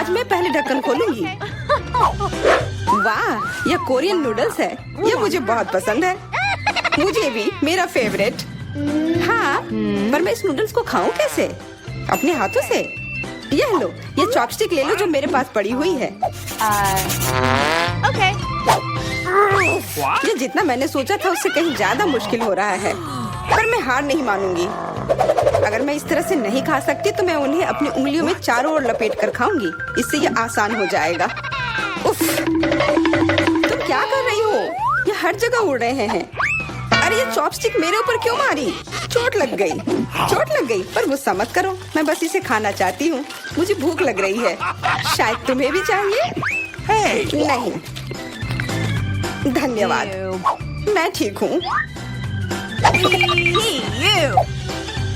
आज मैं पहले ढक्कन खोलूंगी। वाह, यह कोरियन नूडल्स है। यह मुझे बहुत पसंद है। मुझे भी, मेरा फेवरेट। हाँ, पर मैं इस नूडल्स को खाऊं कैसे? अपने हाथों से? यह लो, ये चॉपस्टिक ले लो जो मेरे पास पड़ी हुई है। ओके। ये जितना मैंने सोचा था उससे कहीं ज्यादा मुश्किल हो रहा है, पर मैं हार नहीं मानूंगी। अगर मैं इस तरह से नहीं खा सकती तो मैं उन्हें अपनी उंगलियों में चारों ओर लपेट कर खाऊंगी। इससे ये आसान हो जाएगा। उफ, तुम क्या कर रही हो? ये हर जगह उड़ रहे हैं। अरे ये चॉपस्टिक मेरे ऊपर क्यों मारी? चोट लग गई। चोट लग गई, पर गुस्सा मत करो। मैं बस इसे खाना चाहती हूँ। मुझे भूख लग रही है। शायद तुम्हें भी चाहिए? नहीं, धन्यवाद। मैं ठीक हूँ।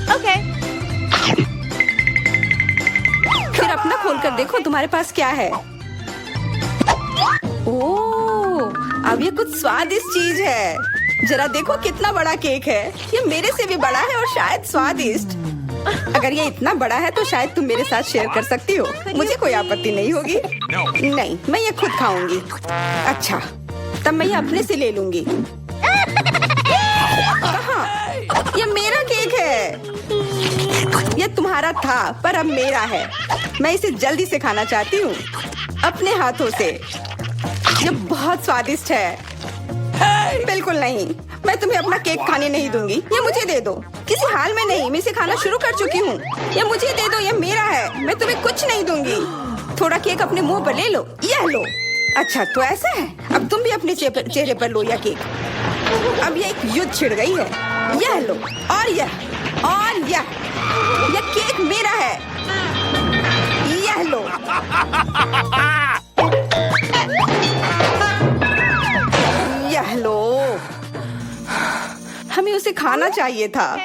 ओके। फिर अपना खोल कर देखो तुम्हारे पास क्या है। ओह, अब ये कुछ स्वादिष्ट चीज है। जरा देखो कितना बड़ा केक है। ये मेरे से भी बड़ा है और शायद स्वादिष्ट। अगर ये इतना बड़ा है तो शायद तुम मेरे साथ शेयर कर सकती हो। मुझे कोई आपत्ति नहीं होगी। नहीं, मैं ये खुद खाऊंगी। अच्छा, तब मैं ये अपने से ले लूंगी। कहाँ? ये मेरा केक है। ये तुम्हारा था, पर अब मेरा है। मैं इसे जल्दी से खाना चाहती हूँ, अपने हाथों से। ये बहुत स्वादिष्ट है। बिल्कुल नहीं, मैं तुम्हें अपना केक खाने नहीं दूंगी। ये मुझे दे दो। किसी हाल में नहीं, मैं इसे खाना शुरू कर चुकी हूँ। ये मुझे दे दो, ये मेरा है। मैं तुम्हें कुछ नहीं दूंगी। थोड़ा केक अपने मुंह पर ले लो। यह लो। अच्छा, तो ऐसा है। अब तुम भी अपने चेहरे पर लो यह केक। अब ये एक युद्ध छिड़ गई है। यह लो, और यह केक मेरा है। यह लो। यह लो। हमें उसे खाना चाहिए था।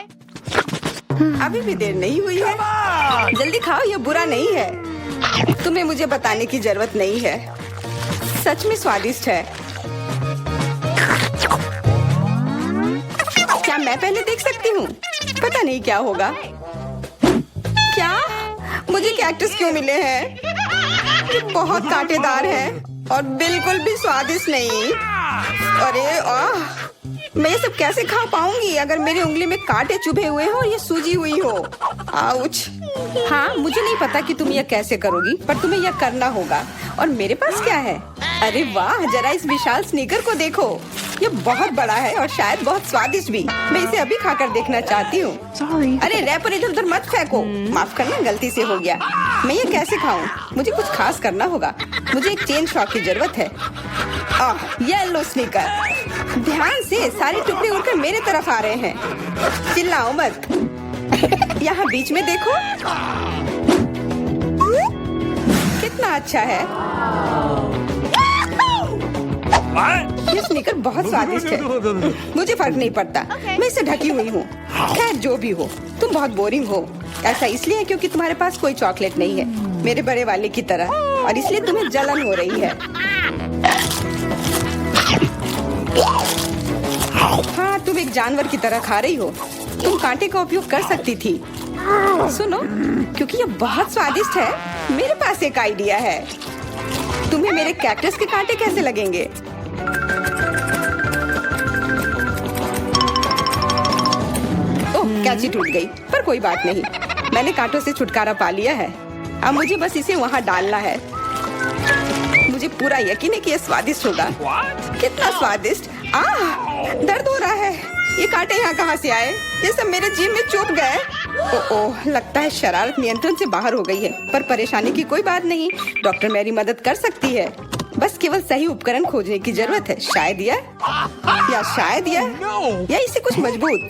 अभी भी देर नहीं हुई है। जल्दी खाओ, यह बुरा नहीं है। तुम्हें मुझे बताने की जरूरत नहीं है। सच में स्वादिष्ट है। क्या मैं पहले देख सकती हूँ? पता नहीं क्या होगा। क्या मुझे कैक्टस क्यों मिले हैं? ये बहुत कांटेदार है और बिल्कुल भी स्वादिष्ट नहीं। अरे मैं ये सब कैसे खा पाऊंगी अगर मेरी उंगली में कांटे चुभे हुए हो और ये सूजी हुई हो। आउच। हाँ, मुझे नहीं पता कि तुम यह कैसे करोगी, पर तुम्हें यह करना होगा। और मेरे पास क्या है? अरे वाह, जरा इस विशाल स्नीकर को देखो। ये बहुत बड़ा है और शायद बहुत स्वादिष्ट भी। मैं इसे अभी खाकर देखना चाहती हूँ। अरे रैपर इधर उधर मत फेंको। माफ करना, गलती से हो गया। मैं ये कैसे खाऊं? मुझे कुछ खास करना होगा। मुझे एक चेन शॉक की जरूरत है। ये लो स्नीकर। ध्यान से, सारे टुकड़े उड़कर मेरे तरफ आ रहे हैं। चिल्लाओ मत। यहाँ बीच में देखो, कितना अच्छा है। ये स्नीकर बहुत स्वादिष्ट है। मुझे फर्क नहीं पड़ता। मैं इसे ढकी हुई हूँ। खैर, जो भी हो, तुम बहुत बोरिंग हो। ऐसा इसलिए है क्योंकि तुम्हारे पास कोई चॉकलेट नहीं है, मेरे बड़े वाले की तरह, और इसलिए तुम्हें जलन हो रही है। हाँ, तुम एक जानवर की तरह खा रही हो। तुम कांटे का उपयोग कर सकती थी। सुनो, क्योंकि ये बहुत स्वादिष्ट है, मेरे पास एक आइडिया है। तुम्हें मेरे कैक्टस के कांटे कैसे लगेंगे? ओह, कैंची टूट गई, पर कोई बात नहीं। मैंने कांटों से छुटकारा पा लिया है। अब मुझे बस इसे वहाँ डालना है। मुझे पूरा यकीन है कि ये स्वादिष्ट होगा। कितना स्वादिष्ट। दर्द हो रहा है। ये कांटे यहाँ कहाँ से आए? ये सब मेरे जीभ में चुभ गए। ओह, लगता है शरारत नियंत्रण से बाहर हो गई है, पर परेशानी की कोई बात नहीं। डॉक्टर मेरी मदद कर सकती है। बस केवल सही उपकरण खोजने की जरूरत है। शायद या इसे कुछ मजबूत।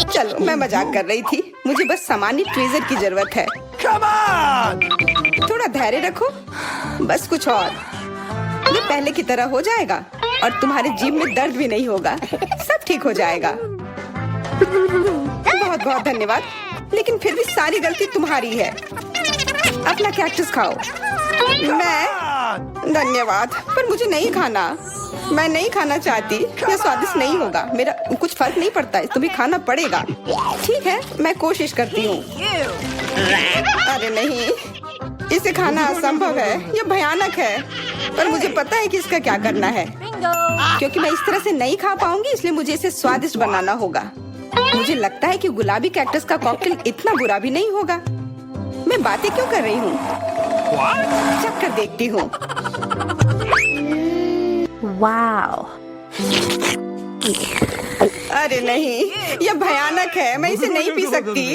चलो, मैं मजाक कर रही थी। मुझे बस सामान्य ट्वीजर की जरूरत है। थोड़ा धैर्य रखो, बस कुछ और। ये पहले की तरह हो जाएगा और तुम्हारे जीभ में दर्द भी नहीं होगा। सब ठीक हो जाएगा। बहुत बहुत धन्यवाद, लेकिन फिर भी सारी गलती तुम्हारी है। अपना कैक्टस खाओ। मैं धन्यवाद, पर मुझे नहीं खाना। मैं नहीं खाना चाहती। यह स्वादिष्ट नहीं होगा। मेरा कुछ फर्क नहीं पड़ता, तुम्हें खाना पड़ेगा। ठीक है, मैं कोशिश करती हूँ। अरे नहीं, इसे खाना असंभव है, ये भयानक है। पर मुझे पता है कि इसका क्या करना है। Bingo. क्योंकि मैं इस तरह से नहीं खा पाऊंगी, इसलिए मुझे इसे स्वादिष्ट बनाना होगा। मुझे लगता है कि गुलाबी कैक्टस का कॉकटेल इतना बुरा भी नहीं होगा। मैं बातें क्यों कर रही हूँ? चख कर देखती हूँ। Wow. अरे नहीं, यह भयानक है, मैं इसे नहीं पी सकती।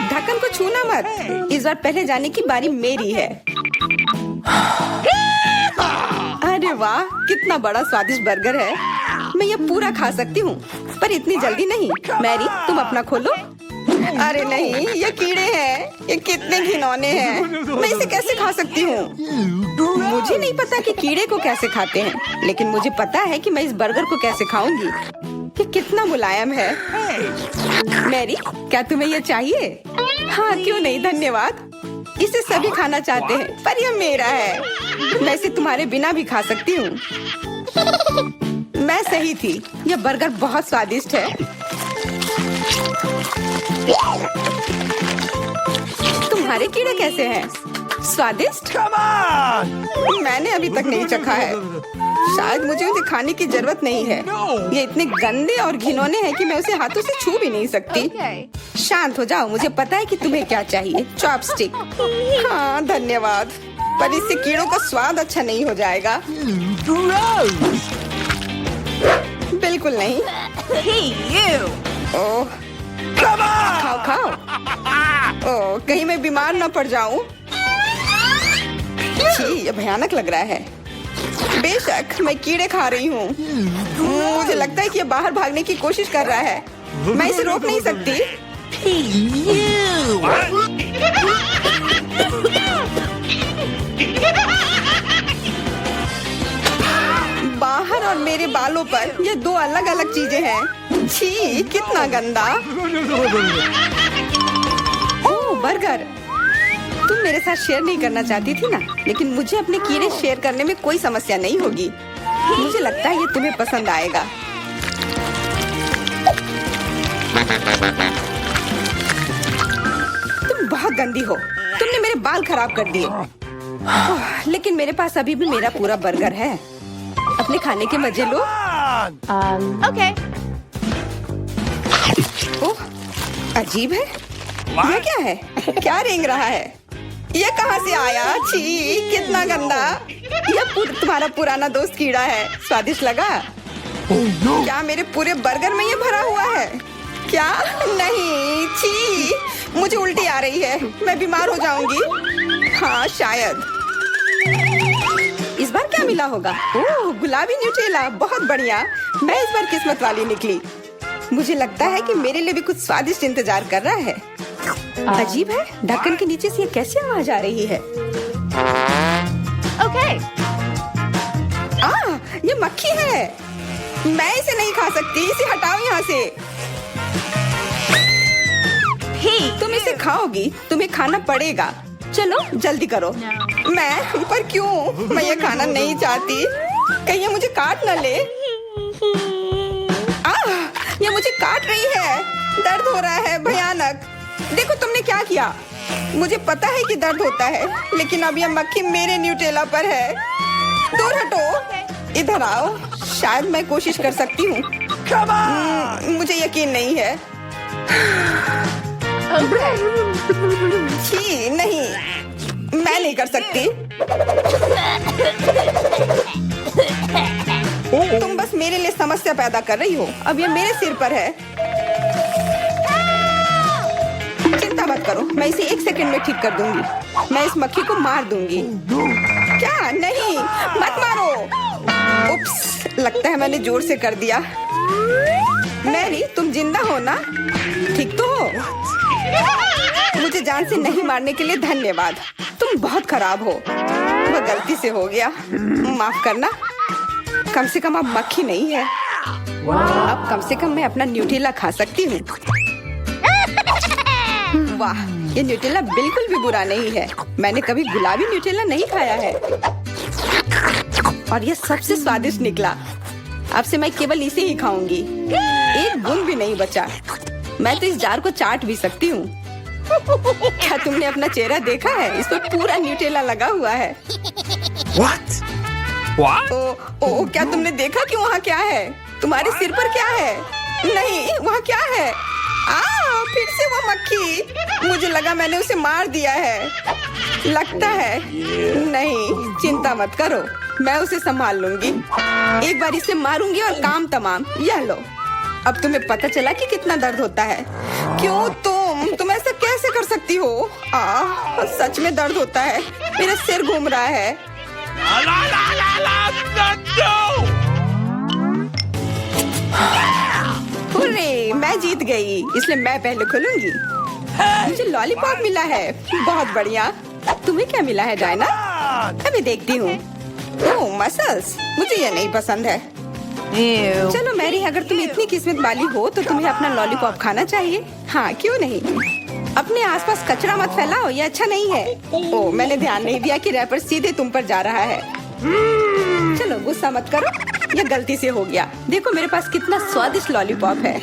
ढक्कन को छूना मत। इस बार पहले जाने की बारी मेरी है। अरे वाह, कितना बड़ा स्वादिष्ट बर्गर है। मैं ये पूरा खा सकती हूँ, पर इतनी जल्दी नहीं। मैरी, तुम अपना खोलो। अरे नहीं, ये कीड़े हैं। ये कितने घिनौने हैं। मैं इसे कैसे खा सकती हूँ? मुझे नहीं पता कि कीड़े को कैसे खाते हैं, लेकिन मुझे पता है कि मैं इस बर्गर को कैसे खाऊंगी। ये कितना मुलायम है। मैरी, क्या तुम्हें ये चाहिए? हाँ, क्यों नहीं, धन्यवाद। इसे सभी खाना चाहते हैं, पर यह मेरा है। मैं इसे तुम्हारे बिना भी खा सकती हूँ। मैं सही थी, यह बर्गर बहुत स्वादिष्ट है। तुम्हारे कीड़े कैसे हैं? स्वादिष्ट? मैंने अभी तक नहीं चखा है। शायद मुझे उसे खाने की जरूरत नहीं है। ये इतने गंदे और घिनौने हैं कि मैं उसे हाथों से छू भी नहीं सकती। Okay. शांत हो जाओ, मुझे पता है कि तुम्हें क्या चाहिए। चॉपस्टिक। हाँ, धन्यवाद। पर इससे कीड़ों का स्वाद अच्छा नहीं हो जाएगा। बिल्कुल नहीं। Hey, you. ओह, खाओ खाओ। ओह, कहीं मैं बीमार न पड़ जाऊं। छी, ये भयानक लग रहा है। बेशक मैं कीड़े खा रही हूँ। मुझे लगता है कि ये बाहर भागने की कोशिश कर रहा है। मैं इसे रोक नहीं सकती। Hey, you. बाहर और मेरे बालों पर ये दो अलग अलग चीजें हैं। छी, कितना गंदा। ओह, बर्गर। तुम मेरे साथ शेयर नहीं करना चाहती थी ना, लेकिन मुझे अपने कीड़े शेयर करने में कोई समस्या नहीं होगी। मुझे लगता है ये तुम्हें पसंद आएगा। तुम बहुत गंदी हो। तुमने मेरे बाल खराब कर दिए। ओह, लेकिन मेरे पास अभी भी मेरा पूरा बर्गर है। अपने खाने के मजे लो। Okay. ओह, अजीब है। ये क्या है? क्या रेंग रहा है? ये कहाँ से आया? छी, कितना गंदा। यह तुम्हारा पुराना दोस्त कीड़ा है। स्वादिष्ट लगा? क्या मेरे पूरे बर्गर में ये भरा हुआ है? क्या? नहीं, छी, मुझे उल्टी आ रही है। मैं बीमार हो जाऊंगी। हाँ, शायद। इस बार क्या मिला होगा? ओह, गुलाबी न्यूटेला, बहुत बढ़िया। मैं इस बार किस्मत वाली निकली। मुझे लगता है कि मेरे लिए भी कुछ स्वादिष्ट इंतजार कर रहा है। अजीब है, ढक्कन के नीचे से ये कैसे आवाज आ रही है? Okay. ये मक्खी है। मैं इसे नहीं खा सकती। इसे हटाओ यहाँ से। Hey. तुम इसे खाओगी, तुम्हें खाना पड़ेगा। चलो जल्दी करो। मैं? पर क्यों? मैं ये खाना नहीं चाहती। कहीं ये मुझे काट न ले। ये मुझे काट रही है। दर्द हो रहा है, भयानक। देखो तुमने क्या किया। मुझे पता है कि दर्द होता है, लेकिन अब यह मक्खी मेरे न्यूटेला पर है। दूर हटो। इधर आओ। शायद मैं कोशिश कर सकती हूँ। मुझे यकीन नहीं है। छी, नहीं, मैं नहीं कर सकती। तुम बस मेरे लिए समस्या पैदा कर रही हो। अब ये मेरे सिर पर है। चिंता मत करो, मैं इसे 1 सेकंड में ठीक कर दूंगी। मैं इस मक्खी को मार दूंगी। क्या? नहीं, मत मारो। उप्स, लगता है मैंने जोर से कर दिया। मैरी, तुम जिंदा हो ना? ठीक तो हो? मुझे जान से नहीं मारने के लिए धन्यवाद। तुम बहुत खराब हो। वह गलती से हो गया, माफ करना। कम से कम अब मक्खी नहीं है। अब कम से कम मैं अपना न्यूटेला खा सकती हूँ। वाह, ये न्यूटेला बिल्कुल भी बुरा नहीं है। मैंने कभी गुलाबी न्यूटेला नहीं खाया है और ये सबसे स्वादिष्ट निकला। अब से मैं केवल इसे ही खाऊंगी। एक बूंद भी नहीं बचा। मैं तो इस जार को चाट भी सकती हूँ। क्या तुमने अपना चेहरा देखा है? इस पर पूरा न्यूटेला लगा हुआ है। What? What? ओ, क्या तुमने देखा कि वहाँ क्या है? तुम्हारे सिर पर क्या है? नहीं, वहाँ क्या है? फिर से वो मक्खी। मुझे लगा मैंने उसे मार दिया है। लगता है नहीं, चिंता मत करो, मैं उसे संभाल लूंगी। एक बार इसे मारूंगी और काम तमाम। यह लो, अब तुम्हें पता चला कि कितना दर्द होता है। क्यों तुम ऐसा कैसे कर सकती हो? सच में दर्द होता है। मेरा सिर घूम रहा है। हुर्रे, मैं जीत गई, इसलिए मैं पहले खुलूंगी। मुझे लॉलीपॉप मिला है, बहुत बढ़िया। तुम्हें क्या मिला है डायना? अभी देखती हूँ। ओह, मसल्स, मुझे ये नहीं पसंद है। Ew. चलो मैरी, अगर तुम इतनी किस्मत वाली हो तो तुम्हें अपना लॉलीपॉप खाना चाहिए। हाँ, क्यों नहीं। अपने आसपास कचरा मत फैलाओ, ये अच्छा नहीं है। ओह, मैंने ध्यान नहीं दिया कि रैपर सीधे तुम पर जा रहा है। चलो गुस्सा मत करो, ये गलती से हो गया। देखो मेरे पास कितना स्वादिष्ट लॉलीपॉप है।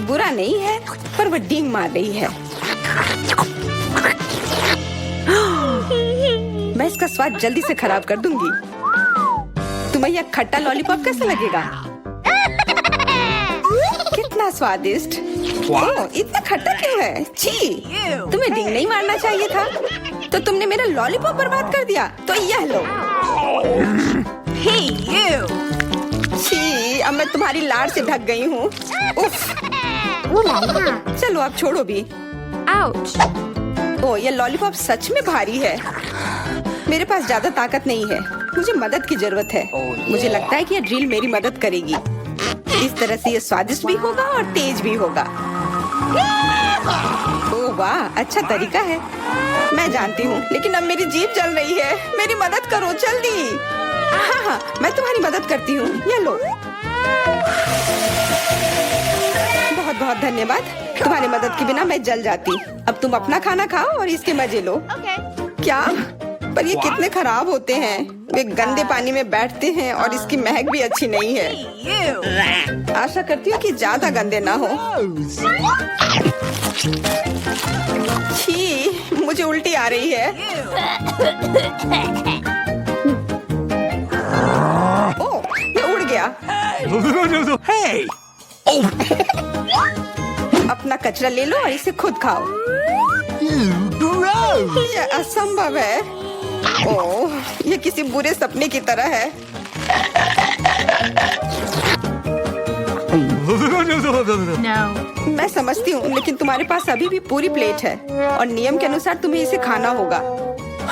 बुरा नहीं है, पर वो डींग मार रही है। मैं इसका स्वाद जल्दी से खराब कर दूंगी। तुम्हें यह खट्टा लॉलीपॉप कैसा लगेगा? कितना स्वादिष्ट। ओह, इतना खट्टा क्यों है? छी, तुम्हें डींग नहीं मारना चाहिए था। तो तुमने मेरा लॉलीपॉप बर्बाद कर दिया। तो यह लो। Hey, you. छी, अब मैं तुम्हारी लाड़ से ढक गई हूँ। उफ। चलो अब छोड़ो भी। Ouch. ओह, ये लॉलीपॉप सच में भारी है। मेरे पास ज्यादा ताकत नहीं है, मुझे मदद की जरूरत है। मुझे लगता है कि ये ड्रिल मेरी मदद करेगी। इस तरह से ये स्वादिष्ट भी होगा और तेज भी होगा। ओह वाह, अच्छा तरीका है। मैं जानती हूँ, लेकिन अब मेरी जीभ जल रही है। मेरी मदद करो जल्दी। हाँ, मैं तुम्हारी मदद करती हूँ। ये लो। बहुत बहुत धन्यवाद। तुम्हारी मदद के बिना मैं जल जाती। अब तुम अपना खाना खाओ और इसके मजे लो। Okay. क्या? पर ये कितने खराब होते हैं। वे गंदे पानी में बैठते हैं और इसकी महक भी अच्छी नहीं है। Hey, you. आशा करती हूँ कि ज्यादा गंदे ना हो। छी, मुझे उल्टी आ रही है। ओह, ये उड़ गया। Hey! अपना कचरा ले लो और इसे खुद खाओ। Gross! ये असंभव है। ओह, ये किसी बुरे सपने की तरह है। No. मैं समझती हूँ, लेकिन तुम्हारे पास अभी भी पूरी प्लेट है और नियम के अनुसार तुम्हें इसे खाना होगा।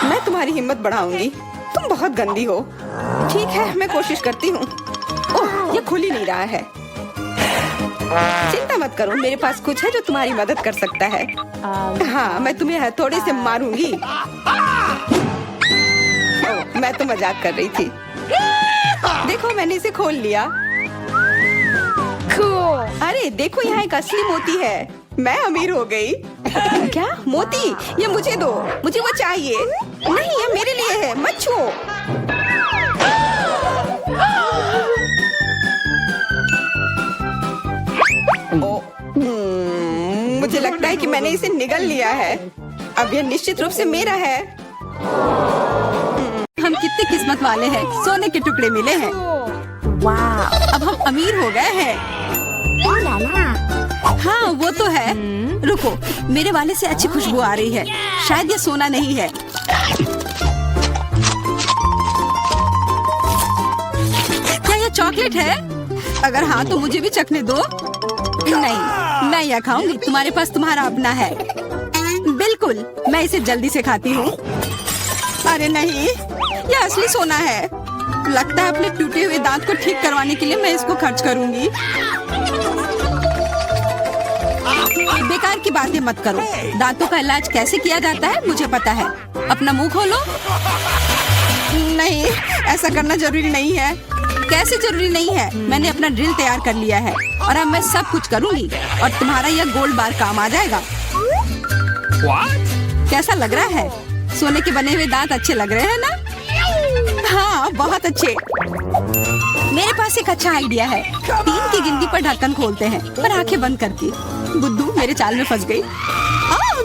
मैं तुम्हारी हिम्मत बढ़ाऊंगी। तुम बहुत गंदी हो। ठीक है, मैं कोशिश करती हूँ। ओह, ये खुल ही नहीं रहा है। चिंता मत करो, मेरे पास कुछ है जो तुम्हारी मदद कर सकता है। हाँ, मैं तुम्हें हथौड़े से मारूंगी। ओह, मैं तो मजाक कर रही थी। देखो, मैंने इसे खोल लिया। Cool. अरे देखो, यहाँ एक असली मोती है। मैं अमीर हो गई। क्या मोती? ये मुझे दो, मुझे वो चाहिए। नहीं, ये मेरे लिए है, मत छुओ। मुझे लगता है कि मैंने इसे निगल लिया है। अब यह निश्चित रूप से मेरा है। हम कितने किस्मत वाले हैं, सोने के टुकड़े मिले हैं। Wow. अब हम अमीर हो गए हैं। हाँ, वो तो है। रुको, मेरे वाले से अच्छी खुशबू आ रही है। शायद ये सोना नहीं है। क्या ये चॉकलेट है? अगर हाँ तो मुझे भी चखने दो। नहीं, मैं यह खाऊंगी। तुम्हारे पास तुम्हारा अपना है। बिल्कुल, मैं इसे जल्दी से खाती हूँ। अरे नहीं, यह असली सोना है। लगता है अपने टूटे हुए दांत को ठीक करवाने के लिए मैं इसको खर्च करूंगी। बेकार की बातें मत करो। दांतों का इलाज कैसे किया जाता है मुझे पता है। अपना मुंह खोलो। नहीं, ऐसा करना जरूरी नहीं है। कैसे जरूरी नहीं है? मैंने अपना ड्रिल तैयार कर लिया है और अब मैं सब कुछ करूंगी और तुम्हारा यह गोल्ड बार काम आ जाएगा। What? कैसा लग रहा है? सोने के बने हुए दांत अच्छे लग रहे हैं ना? हाँ, बहुत अच्छे। मेरे पास एक अच्छा आइडिया है। 3 की गिनती पर ढक्कन खोलते हैं, पर आंखें बंद करके। बुद्धू मेरे चाल में फंस गई।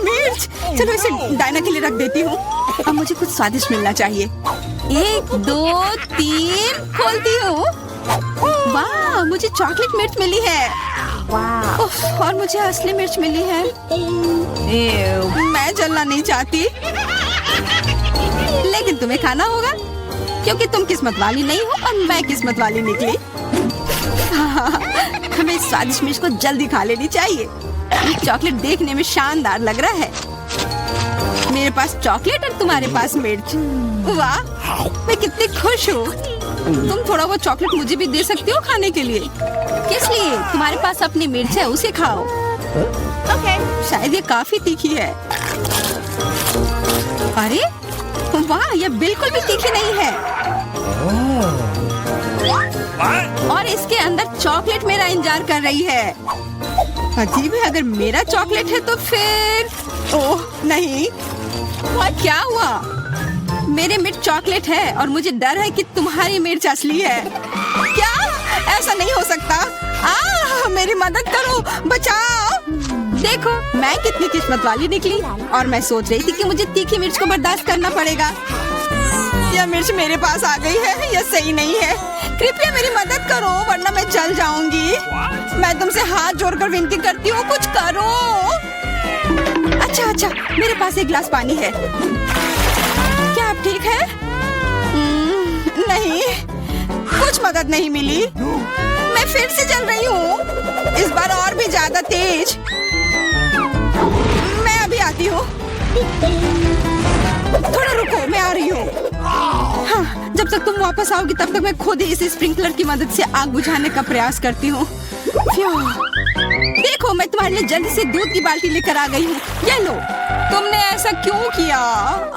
मिर्च, चलो इसे डायना के लिए रख देती हूँ। अब मुझे कुछ स्वादिष्ट मिलना चाहिए। 1 2 3 खोलती हूँ। वाह, मुझे चॉकलेट मिर्च मिली है। Wow. उफ, और मुझे असली मिर्च मिली है। मैं जलना नहीं चाहती, लेकिन तुम्हें खाना होगा क्योंकि तुम किस्मत वाली नहीं हो और मैं किस्मत वाली निकली। हमें इस स्वादिष्ट मिर्च को जल्दी खा लेनी चाहिए। ये चॉकलेट देखने में शानदार लग रहा है। मेरे पास चॉकलेट और तुम्हारे पास मिर्च। वाह, मैं कितनी खुश हूँ। तुम थोड़ा वो चॉकलेट मुझे भी दे सकती हो खाने के लिए। किस लिए? तुम्हारे पास अपनी मिर्च है, उसे खाओ। शायद ये काफी तीखी है। अरे वाह, ये बिल्कुल भी तीखी नहीं है। और इसके अंदर चॉकलेट मेरा इंतजार कर रही है। अजीब है, अगर मेरा चॉकलेट है तो फिर ओह नहीं, क्या हुआ? मेरे मिर्च चॉकलेट है और मुझे डर है कि तुम्हारी मिर्च असली है। क्या? ऐसा नहीं हो सकता। मेरी मदद करो, बचाओ। देखो मैं कितनी किस्मत वाली निकली। और मैं सोच रही थी कि मुझे तीखी मिर्च को बर्दाश्त करना पड़ेगा। यह मिर्च मेरे पास आ गई है, यह सही नहीं है। कृपया मेरी मदद करो वरना मैं जल जाऊंगी। मैं तुमसे हाथ जोड़कर विनती करती हूँ, कुछ करो। अच्छा, मेरे पास एक गिलास पानी है। क्या आप ठीक है? नहीं, कुछ मदद नहीं मिली। मैं फिर से जल रही हूँ, इस बार और भी ज्यादा तेज। मैं अभी आती हूँ। थोड़ा रुको, मैं आ रही हूँ। हाँ, जब तक तुम वापस आओगी तब तक मैं खुद ही इस स्प्रिंकलर की मदद से आग बुझाने का प्रयास करती हूँ। देखो, मैं तुम्हारे लिए जल्दी से दूध की बाल्टी लेकर आ गई हूँ। ये लो। तुमने ऐसा क्यों किया?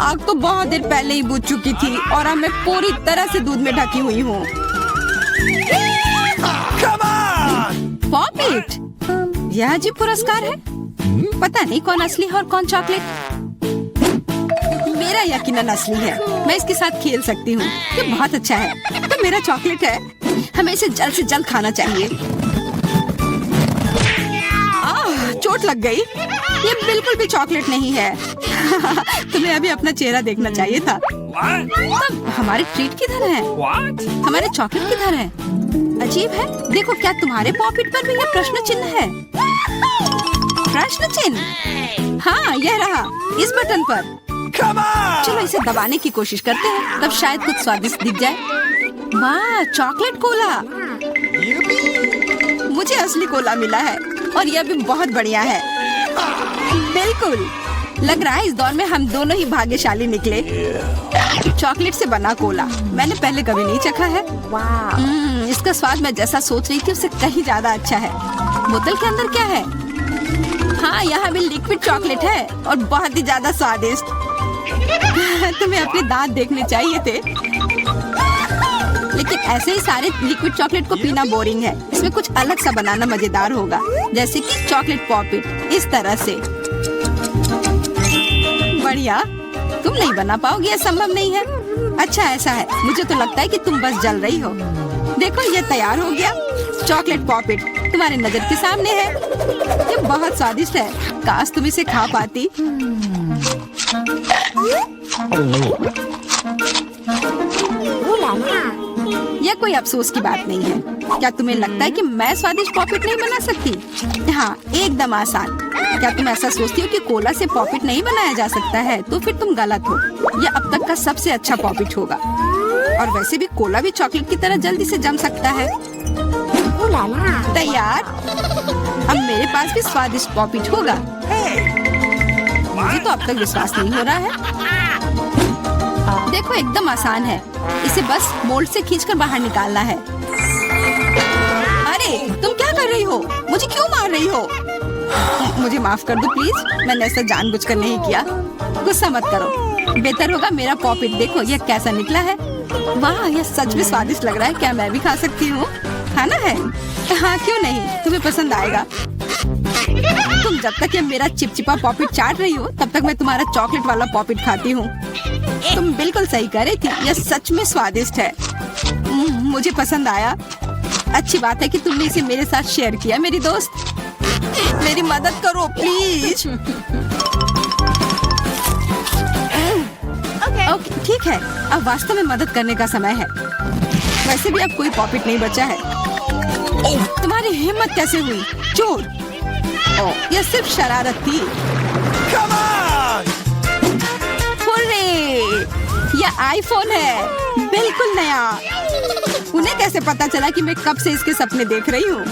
आग तो बहुत देर पहले ही बुझ चुकी थी और अब मैं पूरी तरह से दूध में ढकी हुई हूँ। पॉपिट, यह अजीब पुरस्कार है। पता नहीं कौन असली है और कौन चॉकलेट। मेरा यकीनन असली है। मैं इसके साथ खेल सकती हूँ। ये बहुत अच्छा है। तो मेरा चॉकलेट है। हमें इसे जल्द से जल्द खाना चाहिए। चोट लग गई। ये बिल्कुल भी चॉकलेट नहीं है। तुम्हें अभी अपना चेहरा देखना चाहिए था। तब हमारे ट्रीट किधर है? हमारे चॉकलेट किधर है? अजीब है। देखो, क्या तुम्हारे पॉकेट पर भी ये प्रश्न चिन्ह है? प्रश्न चिन्ह? हाँ, यह रहा, इस बटन पर। चलो इसे दबाने की कोशिश करते हैं, तब शायद कुछ स्वादिष्ट दिख जाए। वाह, चॉकलेट कोला। मुझे असली कोला मिला है और यह भी बहुत बढ़िया है। बिल्कुल, लग रहा है इस दौर में हम दोनों ही भाग्यशाली निकले। चॉकलेट से बना कोला मैंने पहले कभी नहीं चखा है। इसका स्वाद मैं जैसा सोच रही थी उससे कहीं ज्यादा अच्छा है। बोतल के अंदर क्या है? हाँ, यहाँ भी लिक्विड चॉकलेट है और बहुत ही ज्यादा स्वादिष्ट। तुम्हें अपने दांत देखने चाहिए थे। लेकिन ऐसे ही सारे लिक्विड चॉकलेट को पीना बोरिंग है। इसमें कुछ अलग सा बनाना मजेदार होगा, जैसे कि चॉकलेट पॉपिट, इस तरह से। बढ़िया। तुम नहीं बना पाओगे, यह संभव नहीं है। अच्छा, ऐसा है। मुझे तो लगता है कि तुम बस जल रही हो। देखो, ये तैयार हो गया। चॉकलेट पॉपिट तुम्हारे नजर के सामने है। ये बहुत स्वादिष्ट है। काश तुम इसे खा पाती। यह कोई अफसोस की बात नहीं है। क्या तुम्हें लगता है कि मैं स्वादिष्ट पॉपिट नहीं बना सकती? हाँ, एकदम आसान। क्या तुम ऐसा सोचती हो कि कोला से पॉपिट नहीं बनाया जा सकता है? तो फिर तुम गलत हो। यह अब तक का सबसे अच्छा पॉपिट होगा। और वैसे भी कोला भी चॉकलेट की तरह जल्दी से जम सकता है। तैयार? अब मेरे पास भी स्वादिष्ट पॉपिट होगा। मुझे तो अब तक विश्वास नहीं हो रहा है। देखो, एकदम आसान है। इसे बस मोल्ड से खींचकर बाहर निकालना है। अरे, तुम क्या कर रही हो? मुझे क्यों मार रही हो? मुझे माफ कर दो प्लीज। मैंने ऐसा जानबूझकर नहीं किया। गुस्सा मत करो। बेहतर होगा मेरा पॉपिट देखो यह कैसा निकला है। वाह, यह सच में स्वादिष्ट लग रहा है। क्या मैं भी खा सकती हूँ? खाना है? हाँ, क्यों नहीं, तुम्हें पसंद आएगा। तुम जब तक ये मेरा चिपचिपा पॉपिट चाट रही हो तब तक मैं तुम्हारा चॉकलेट वाला पॉपिट खाती हूँ। तुम बिल्कुल सही कह रही थी, यह सच में स्वादिष्ट है। मुझे पसंद आया। अच्छी बात है कि तुमने इसे मेरे साथ शेयर किया, मेरी दोस्त। मेरी मदद करो प्लीज। ओके ठीक है, अब वास्तव में मदद करने का समय है। वैसे भी अब कोई पॉकेट नहीं बचा है। तुम्हारी हिम्मत कैसे हुई चोर? यह सिर्फ शरारत थी। हुर्रे! यह आईफोन है, बिल्कुल नया। उन्हें कैसे पता चला कि मैं कब से इसके सपने देख रही हूँ?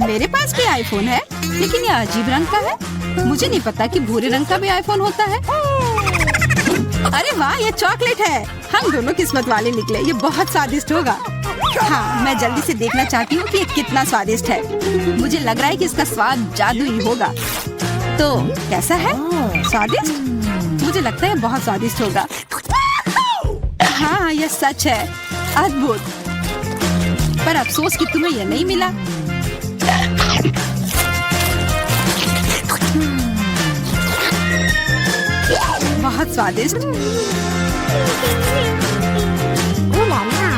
मेरे पास भी आईफोन है, लेकिन यह अजीब रंग का है। मुझे नहीं पता कि भूरे रंग का भी आईफोन होता है। अरे वाह, ये चॉकलेट है। हम दोनों किस्मत वाले निकले। ये बहुत स्वादिष्ट होगा। हाँ, मैं जल्दी से देखना चाहती हूँ कि ये कितना स्वादिष्ट है। मुझे लग रहा है कि इसका स्वाद जादुई होगा। तो कैसा है? स्वादिष्ट? मुझे लगता है बहुत स्वादिष्ट होगा। हाँ, यह सच है। अद्भुत। पर अफसोस कि तुम्हें यह नहीं मिला। बहुत स्वादिष्ट।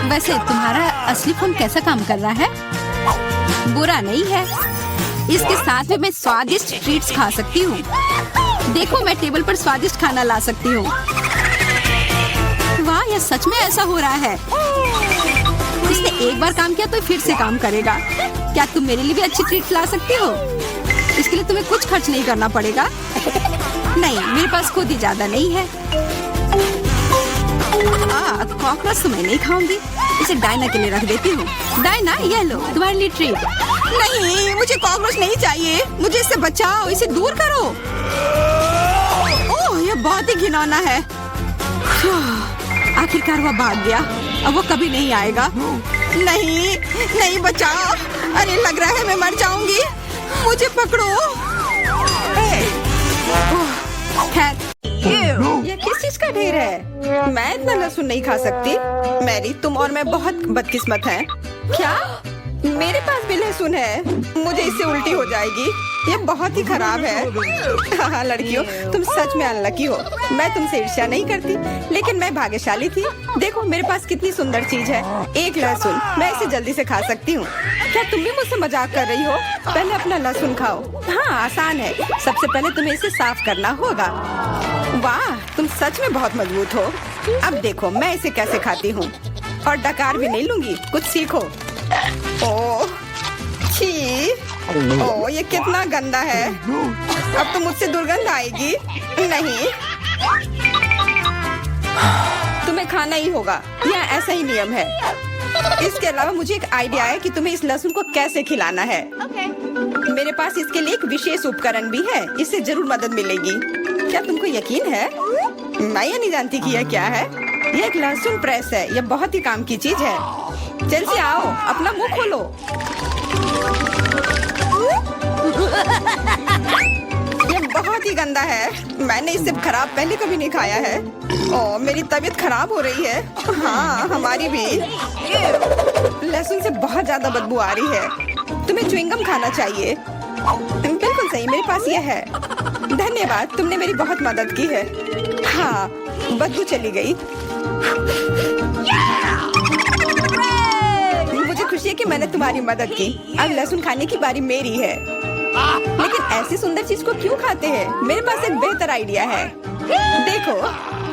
वैसे तुम्हारा असली फोन कैसा काम कर रहा है? बुरा नहीं है। इसके साथ में मैं स्वादिष्ट ट्रीट्स खा सकती हूँ। देखो, मैं टेबल पर स्वादिष्ट खाना ला सकती हूँ। वाह, यह सच में ऐसा हो रहा है। इसने एक बार काम किया तो फिर से काम करेगा। क्या तुम मेरे लिए भी अच्छी ट्रीट ला सकती हो? इसके लिए तुम्हें कुछ खर्च नहीं करना पड़ेगा। नहीं, मेरे पास खुद ही ज्यादा नहीं है। कॉकरोच तो मैं नहीं खाऊंगी। इसे डायना के लिए रख देती हूँ। डायना, ये लो तुम्हारे लिए ट्रीट। नहीं, मुझे कॉकरोच नहीं चाहिए। मुझे इससे बचाओ, इसे दूर करो। ओह, ये बहुत ही घिनौना है। आखिरकार वह भाग गया। अब वो कभी नहीं आएगा। नहीं, नहीं, बचाओ। अरे लग रहा है मैं मर जाऊंगी। मुझे पकड़ो। ये किस चीज का ढेर है? मैं इतना लहसुन नहीं खा सकती। मैरी, तुम और मैं बहुत बदकिस्मत हैं। क्या? मेरे पास भी लहसुन है। मुझे इससे उल्टी हो जाएगी। ये बहुत ही खराब है। हाँ लड़कियों, तुम सच में अनलकी हो। मैं तुमसे ईर्ष्या नहीं करती, लेकिन मैं भाग्यशाली थी। देखो, मेरे पास कितनी सुंदर चीज है। एक लहसुन। मैं इसे जल्दी से खा सकती हूँ। क्या तुम भी मुझसे मजाक कर रही हो? पहले अपना लहसुन खाओ। हाँ, आसान है। सबसे पहले तुम्हें इसे साफ करना होगा। वाह, तुम सच में बहुत मजबूत हो। अब देखो मैं इसे कैसे खाती हूँ। और डकार भी नहीं लूंगी। कुछ सीखो। ओह, छी। ओह, ये कितना गंदा है। अब तो मुझसे दुर्गंध आएगी। नहीं, तुम्हें खाना ही होगा। यह ऐसा ही नियम है। इसके अलावा मुझे एक आइडिया है कि तुम्हें इस लहसुन को कैसे खिलाना है। मेरे पास इसके लिए एक विशेष उपकरण भी है। इससे जरूर मदद मिलेगी। क्या तुमको यकीन है? मैं ये नहीं जानती कि यह क्या है। यह एक लहसुन प्रेस है। यह बहुत ही काम की चीज है। जल्दी आओ, अपना मुंह खोलो। ये बहुत ही गंदा है। मैंने इससे खराब पहले कभी नहीं खाया है। ओह, मेरी तबीयत खराब हो रही है। हाँ, हमारी भी। लहसुन से बहुत ज्यादा बदबू आ रही है। तुम्हें च्युइंगम खाना चाहिए। बिल्कुल सही, मेरे पास यह है। धन्यवाद, तुमने मेरी बहुत मदद की है। हाँ, बदबू चली गई। मुझे खुशी है कि मैंने तुम्हारी मदद की। अब लहसुन खाने की बारी मेरी है। लेकिन ऐसी सुंदर चीज को क्यों खाते हैं? मेरे पास एक बेहतर आइडिया है। देखो,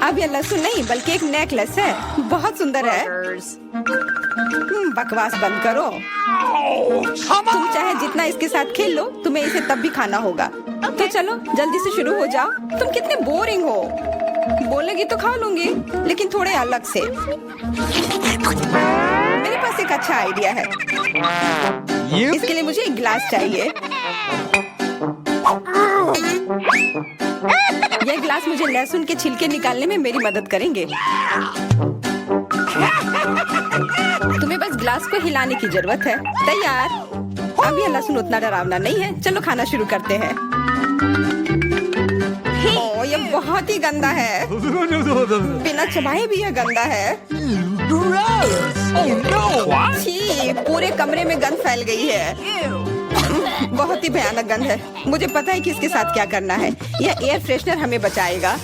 अब यह लहसुन नहीं बल्कि एक नेकलेस है। बहुत सुंदर है। बकवास बंद करो। तुम चाहे जितना इसके साथ खेल लो, तुम्हें इसे तब भी खाना होगा। तो चलो जल्दी से शुरू हो जाओ। तुम कितने बोरिंग हो। बोलेगी तो खा लूंगी, लेकिन थोड़े अलग से। मेरे पास एक अच्छा आइडिया है। इसके लिए मुझे एक गिलास चाहिए। यह गिलास मुझे लहसुन के छिलके निकालने में मेरी मदद करेंगे। तुम्हें बस गिलास को हिलाने की जरूरत है। तैयार। अब यह लहसुन उतना डरावना नहीं है। चलो खाना शुरू करते हैं। ओह, यह बहुत ही गंदा है। बिना चबाए भी यह गंदा है। छी, पूरे कमरे में गंध फैल गई है। बहुत ही भयानक गंध है। मुझे पता है कि इसके साथ क्या करना है। यह एयर फ्रेशनर हमें बचाएगा।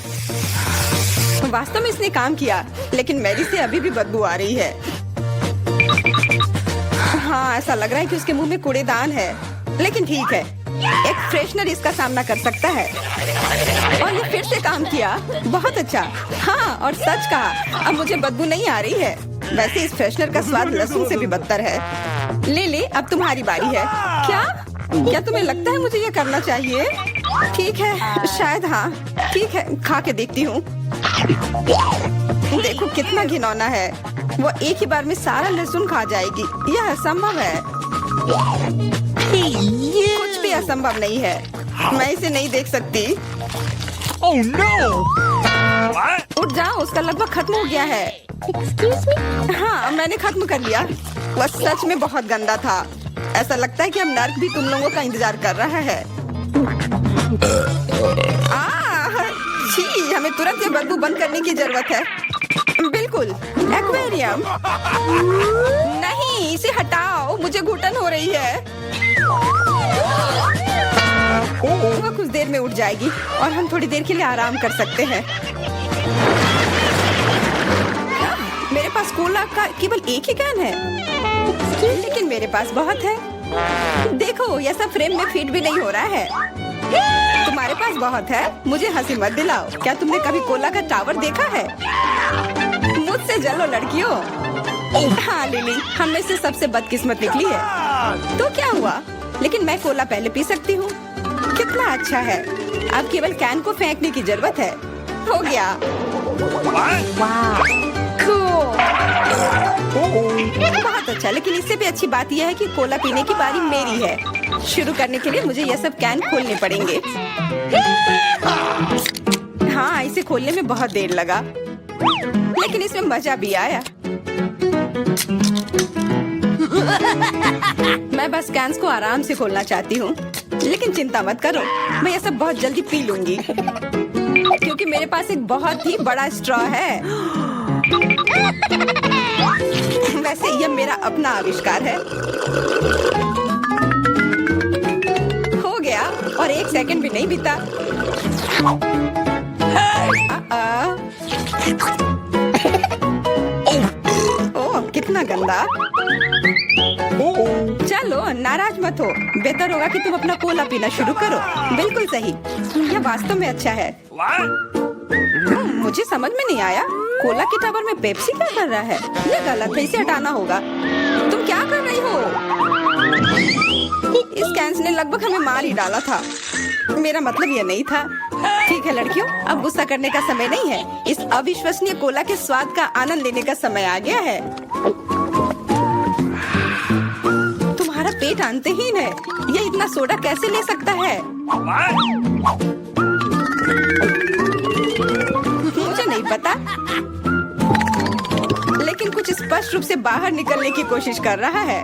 वास्तव में इसने काम किया, लेकिन मैरी से अभी भी बदबू आ रही है। हाँ, ऐसा लग रहा है कि उसके मुंह में कूड़ेदान है। लेकिन ठीक है, एक फ्रेशनर इसका सामना कर सकता है। और ये फिर से काम किया, बहुत अच्छा। हाँ, और सच कहा, अब मुझे बदबू नहीं आ रही है। वैसे इस फ्रेशनर का स्वाद लहसुन से भी बदतर है। ले, अब तुम्हारी बारी है। क्या तुम्हें लगता है मुझे ये करना चाहिए? ठीक है, शायद हाँ। ठीक है, खा के देखती हूँ। देखो कितना घिनौना है। वो एक ही बार में सारा लहसुन खा जाएगी। यह असंभव है। कुछ भी असंभव नहीं है। मैं इसे नहीं देख सकती। Oh no! What? उठ जाओ, उसका लगभग खत्म हो गया है। Excuse me? हाँ, मैंने खत्म कर लिया। वह सच में बहुत गंदा था। ऐसा लगता है कि अब नर्क भी तुम लोगों का इंतजार कर रहा है। छी, हमें तुरंत ये बदबू बंद करने की जरूरत है। बिल्कुल, एक्वेरियम। नहीं, इसे हटाओ, मुझे घुटन हो रही है। वह कुछ देर में उठ जाएगी और हम थोड़ी देर के लिए आराम कर सकते हैं। मेरे पास कोला का केवल एक ही कैन है, लेकिन मेरे पास बहुत है। देखो, यह सब फ्रेम में फिट भी नहीं हो रहा है। तुम्हारे पास बहुत है, मुझे हंसी मत दिलाओ। क्या तुमने कभी कोला का टावर देखा है? मुझसे जलो लड़कियों। हाँ लिली, हम में से सबसे बदकिस्मत निकली है। तो क्या हुआ? लेकिन मैं कोला पहले पी सकती हूँ। कितना अच्छा है। अब केवल कैन को फेंकने की जरूरत है। हो गया। Wow. Cool. बहुत अच्छा, लेकिन इससे भी अच्छी बात यह है कि कोला पीने की बारी मेरी है। शुरू करने के लिए मुझे यह सब कैन खोलने पड़ेंगे। हाँ, इसे खोलने में बहुत देर लगा, लेकिन इसमें मजा भी आया। मैं बस कैंस को आराम से खोलना चाहती हूँ, लेकिन चिंता मत करो, मैं यह सब बहुत जल्दी पी लूंगी, क्योंकि मेरे पास एक बहुत ही बड़ा स्ट्रॉ है। वैसे यह मेरा अपना आविष्कार है। हो गया, और 1 सेकंड भी नहीं बीता। ओह, कितना गंदा। चलो, नाराज मत हो। बेहतर होगा कि तुम अपना कोला पीना शुरू करो। बिल्कुल सही, यह वास्तव में अच्छा है। What? मुझे समझ में नहीं आया, कोला के टावर में पेप्सी क्या कर रहा है? ये गलत है, इसे हटाना होगा। तुम क्या कर रही हो? इस कैंस ने लगभग हमें मार ही डाला था। मेरा मतलब ये नहीं था। ठीक है लड़कियों, अब गुस्सा करने का समय नहीं है। इस अविश्वसनीय कोला के स्वाद का आनंद लेने का समय आ गया है। तुम्हारा पेट अंतहीन है। यह इतना सोडा कैसे ले सकता है? What? मुझे नहीं पता, लेकिन कुछ स्पष्ट रूप से बाहर निकलने की कोशिश कर रहा है।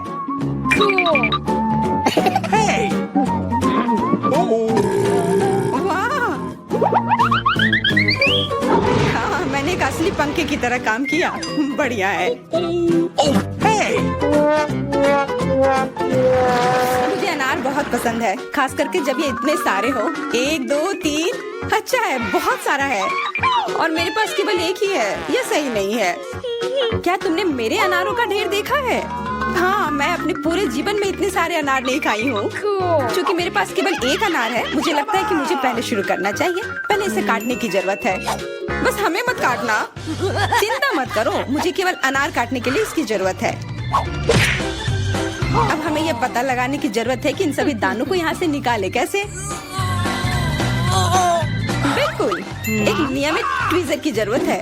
Hey! वाह! हाँ, मैंने एक असली पंखे की तरह काम किया। बढ़िया है। Hey! मुझे अनार बहुत पसंद है, खास करके जब ये इतने सारे हो। 1 2 3। अच्छा है, बहुत सारा है, और मेरे पास केवल एक ही है। यह सही नहीं है। क्या तुमने मेरे अनारों का ढेर देखा है? हाँ, मैं अपने पूरे जीवन में इतने सारे अनार नहीं खाई हूँ। क्योंकि मेरे पास केवल एक अनार है, मुझे लगता है कि मुझे पहले शुरू करना चाहिए। पहले इसे काटने की जरूरत है। बस हमें मत काटना। चिंता मत करो, मुझे केवल अनार काटने के लिए इसकी जरूरत है। अब हमें यह पता लगाने की जरूरत है कि इन सभी दानों को यहाँ से निकाले कैसे। बिल्कुल, एक नियमित ट्वीजर की जरूरत है।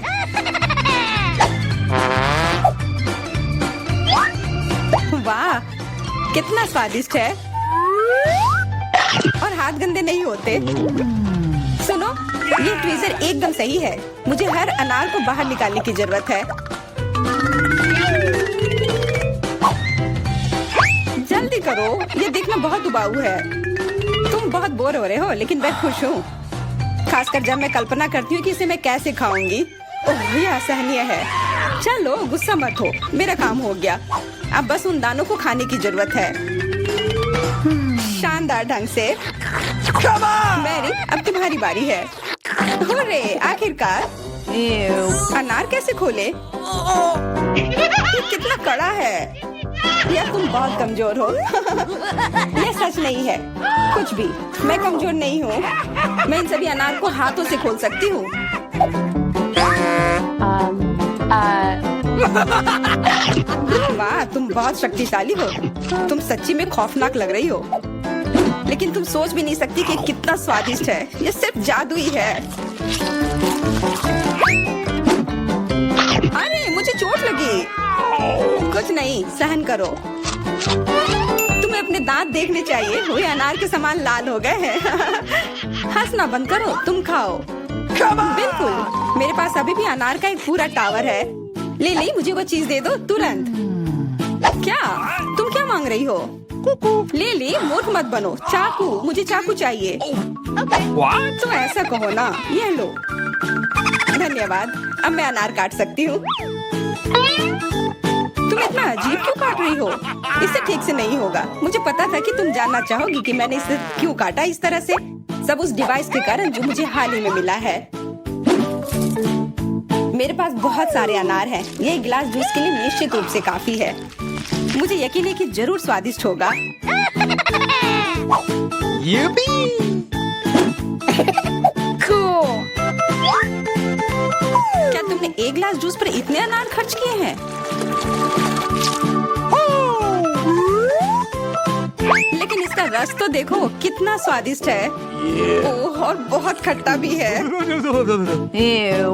वाह, कितना स्वादिष्ट है, और हाथ गंदे नहीं होते। सुनो, ये ट्वीजर एकदम सही है। मुझे हर अनार को बाहर निकालने की जरूरत है। जल्दी करो, ये देखना बहुत उबाऊ है। तुम बहुत बोर हो रहे हो, लेकिन मैं खुश हूँ, खासकर जब मैं कल्पना करती हूँ कि इसे मैं कैसे खाऊंगी। ओह, यह असहनीय है। चलो, गुस्सा मत हो, मेरा काम हो गया। अब बस उन दानों को खाने की जरूरत है, शानदार ढंग से। मैरी, अब तुम्हारी बारी है। हुर्रे, आखिरकार। अनार कैसे खोले? ये कितना कड़ा है। या तुम बहुत कमजोर हो। ये सच नहीं है, कुछ भी। मैं कमजोर नहीं हूँ। मैं इन सभी अनार को हाथों से खोल सकती हूँ। वाह, तुम बहुत शक्तिशाली हो। तुम सच्ची में खौफनाक लग रही हो, लेकिन तुम सोच भी नहीं सकती कि कितना स्वादिष्ट है। ये सिर्फ जादू ही है। अरे मुझे चोट लगी। कुछ नहीं, सहन करो। तुम्हें अपने दांत देखने चाहिए, वो अनार के समान लाल हो गए हैं। हंसना बंद करो, तुम खाओ। बिल्कुल, मेरे पास अभी भी अनार का एक पूरा टावर है। ले मुझे वो चीज दे दो तुरंत। क्या तुम क्या मांग रही हो? ले मूर्ख मत बनो। चाकू, मुझे चाकू चाहिए। What? तो ऐसा कहो ना। ये लो। धन्यवाद, अब मैं अनार काट सकती हूँ। तुम इतना अजीब क्यों काट रही हो? इससे ठीक से नहीं होगा। मुझे पता था कि तुम जानना चाहोगी कि मैंने इसे क्यों काटा इस तरह से। सब उस डिवाइस के कारण जो मुझे हाल ही में मिला है। मेरे पास बहुत सारे अनार हैं। ये एक गिलास जूस के लिए निश्चित रूप से काफी है। मुझे यकीन है कि जरूर स्वादिष्ट होगा। Yippee! Cool. क्या तुमने एक गिलास जूस पर इतने अनार खर्च किए हैं? लेकिन इसका रस तो देखो, कितना स्वादिष्ट है। ओह, और बहुत खट्टा भी है। Ew.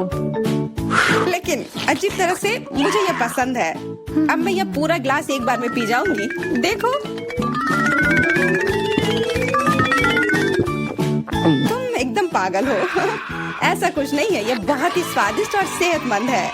लेकिन अजीब तरह से मुझे ये पसंद है। अब मैं ये पूरा ग्लास एक बार में पी जाऊंगी। देखो, तुम एकदम पागल हो। ऐसा कुछ नहीं है, ये बहुत ही स्वादिष्ट और सेहतमंद है।